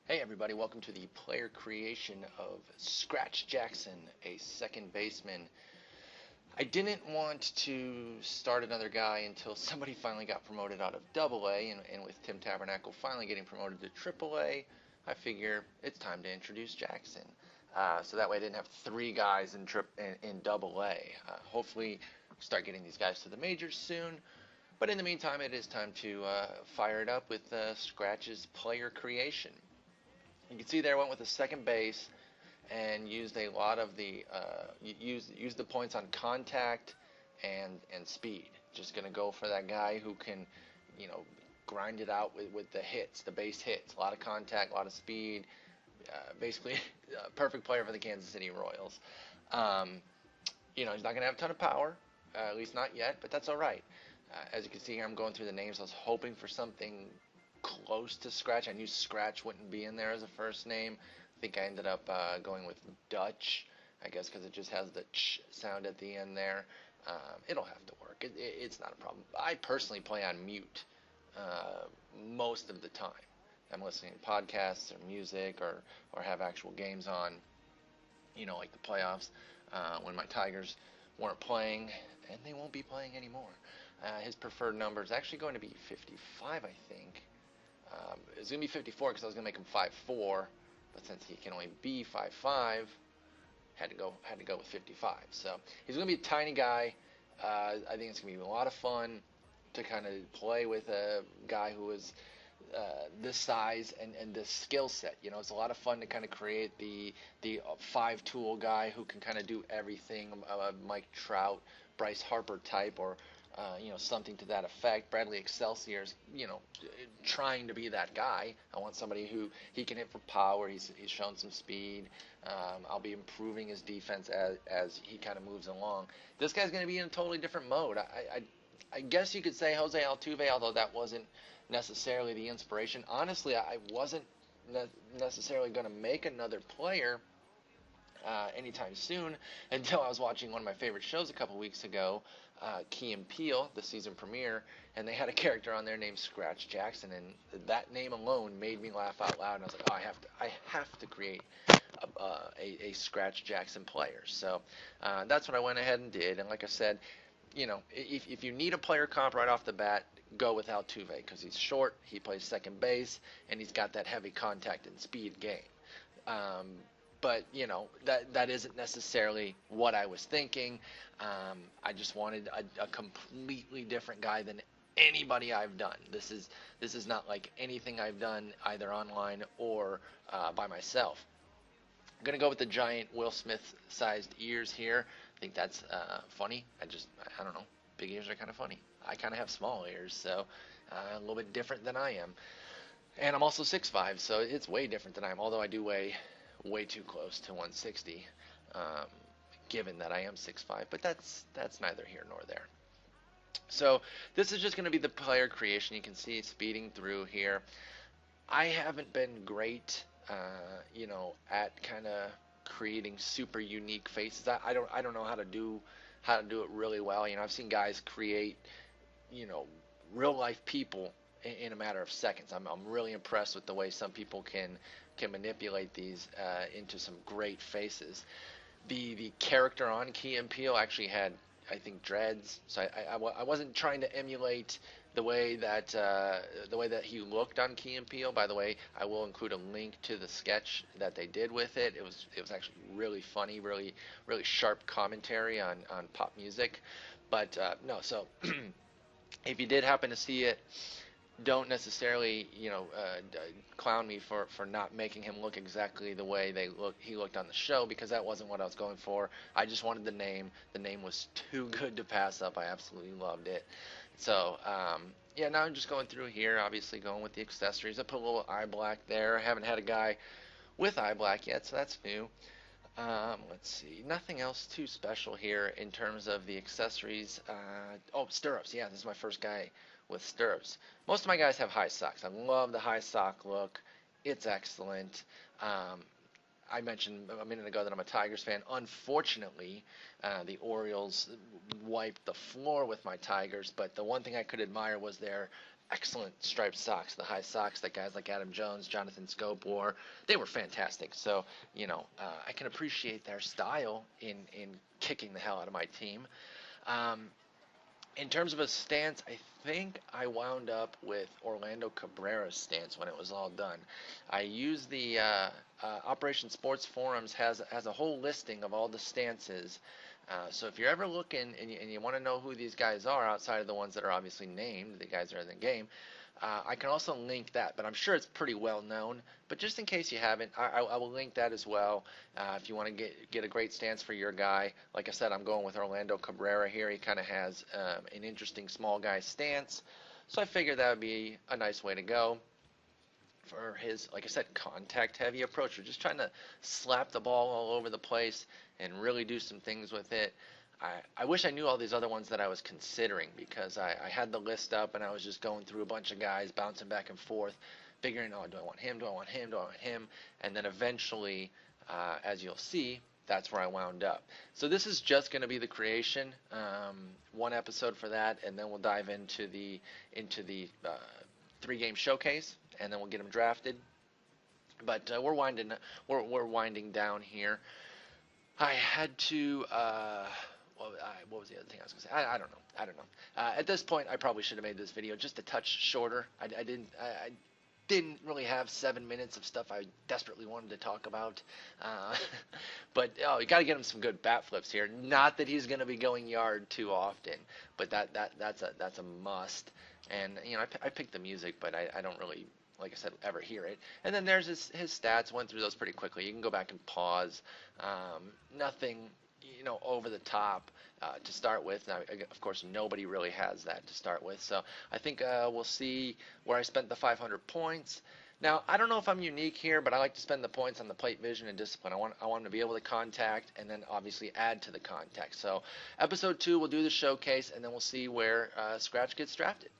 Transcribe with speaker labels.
Speaker 1: Hey everybody, welcome to the player creation of Scratch Jackson, a second baseman. I didn't want to start another guy until somebody finally got promoted out of Double A, and with Tim Tabernacle finally getting promoted to Triple A, I figure it's time to introduce Jackson. So that way I didn't have three guys in Double A. Hopefully start getting these guys to the majors soon. But in the meantime, it is time to fire it up with Scratch's player creation. You can see there I went with a second base and used a lot of the used the points on contact and speed. Just gonna go for that guy who can, you know, grind it out with the hits, the base hits, a lot of contact, a lot of speed. Basically, a perfect player for the Kansas City Royals. Um, he's not gonna have a ton of power, at least not yet, but that's all right. As you can see here, I'm going through the names. I was hoping for something close to Scratch. I knew Scratch wouldn't be in there as a first name. I think I ended up going with Dutch, I guess because it just has the ch sound at the end there. It'll have to work. It's not a problem. I personally play on mute uh, most of the time. I'm listening to podcasts or music or have actual games on, like the playoffs when my Tigers weren't playing, and they won't be playing anymore. His preferred number is actually going to be 55, I think. It's going to be 54 because I was going to make him 5'4", but since he can only be 5'5", had to go with 55. So he's going to be a tiny guy. I think it's going to be a lot of fun to kind of play with a guy who is this size and this skill set. It's a lot of fun to kind of create the five tool guy who can kind of do everything. Mike Trout, Bryce Harper type, or something to that effect. Bradley Excelsior's, trying to be that guy. I want somebody who he can hit for power. He's shown some speed. I'll be improving his defense as he kind of moves along. This guy's going to be in a totally different mode. I guess you could say Jose Altuve, although that wasn't necessarily the inspiration. Honestly, I wasn't necessarily going to make another player anytime soon until I was watching one of my favorite shows a couple weeks ago, Key and Peele, the season premiere, and they had a character on there named Scratch Jackson, and that name alone made me laugh out loud. And I was like, oh, I have to create a Scratch Jackson player. So that's what I went ahead and did. And like I said, if you need a player comp right off the bat, go with Altuve because he's short, he plays second base, and he's got that heavy contact and speed game. But that isn't necessarily what I was thinking. I just wanted a completely different guy than anybody I've done. This is not like anything I've done either online or by myself. I'm gonna go with the giant Will Smith sized ears here. I think that's funny. I don't know. Big ears are kind of funny. I kind of have small ears, so a little bit different than I am. And I'm also 6'5", so it's way different than I am. Although I do weigh way too close to 160, given that I am 6'5", but that's neither here nor there. So this is just going to be the player creation. You can see speeding through here. I haven't been great, at kind of creating super unique faces. I don't know how to do it really well. I've seen guys create, real life people in a matter of seconds. I'm really impressed with the way some people can manipulate these into some great faces. The character on Key and Peele actually had, I think, dreads. So I wasn't trying to emulate the way that he looked on Key and Peele. By the way, I will include a link to the sketch that they did with it. It was actually really funny, really really sharp commentary on pop music. But no, so if you did happen to see it, don't necessarily clown me for not making him look exactly the way he looked on the show, because that wasn't what I was going for. I just wanted the name. The name was too good to pass up. I absolutely loved it. So yeah, now I'm just going through here, obviously going with the accessories. I put a little eye black there. I haven't had a guy with eye black yet, so that's new. Let's see, nothing else too special here in terms of the accessories. Oh, stirrups. Yeah, this is my first guy with stirrups. Most of my guys have high socks. I love the high sock look. It's excellent. I mentioned a minute ago that I'm a Tigers fan. Unfortunately, the Orioles wiped the floor with my Tigers, but the one thing I could admire was their excellent striped socks, the high socks that guys like Adam Jones, Jonathan Scope wore. They were fantastic. So, I can appreciate their style in kicking the hell out of my team. Um, in terms of a stance, I think I wound up with Orlando Cabrera's stance when it was all done. I used the Operation Sports Forums has a whole listing of all the stances. So if you're ever looking and you want to know who these guys are outside of the ones that are obviously named, the guys that are in the game, I can also link that, but I'm sure it's pretty well known. But just in case you haven't, I will link that as well. If you want to get a great stance for your guy, like I said, I'm going with Orlando Cabrera here. He kind of has an interesting small guy stance, so I figured that would be a nice way to go for his, like I said, contact-heavy approach. We're just trying to slap the ball all over the place and really do some things with it. I wish I knew all these other ones that I was considering, because I had the list up and I was just going through a bunch of guys, bouncing back and forth, figuring, oh, do I want him, do I want him, do I want him? And then eventually, as you'll see, that's where I wound up. So this is just going to be the creation, one episode for that, and then we'll dive into the 3-game showcase, and then we'll get them drafted. But we're winding down here. I had to. What was the other thing I was going to say? I don't know. At this point, I probably should have made this video just a touch shorter. I didn't really have 7 minutes of stuff I desperately wanted to talk about. But you got to get him some good bat flips here. Not that he's going to be going yard too often, but that's a must. And I picked the music, but I don't really, like I said, ever hear it. And then there's his stats. Went through those pretty quickly. You can go back and pause. Nothing, over the top to start with. Now, of course, nobody really has that to start with. So I think we'll see where I spent the 500 points. Now, I don't know if I'm unique here, but I like to spend the points on the plate vision and discipline. I want him to be able to contact and then obviously add to the contact. So episode 2, we'll do the showcase, and then we'll see where Scratch gets drafted.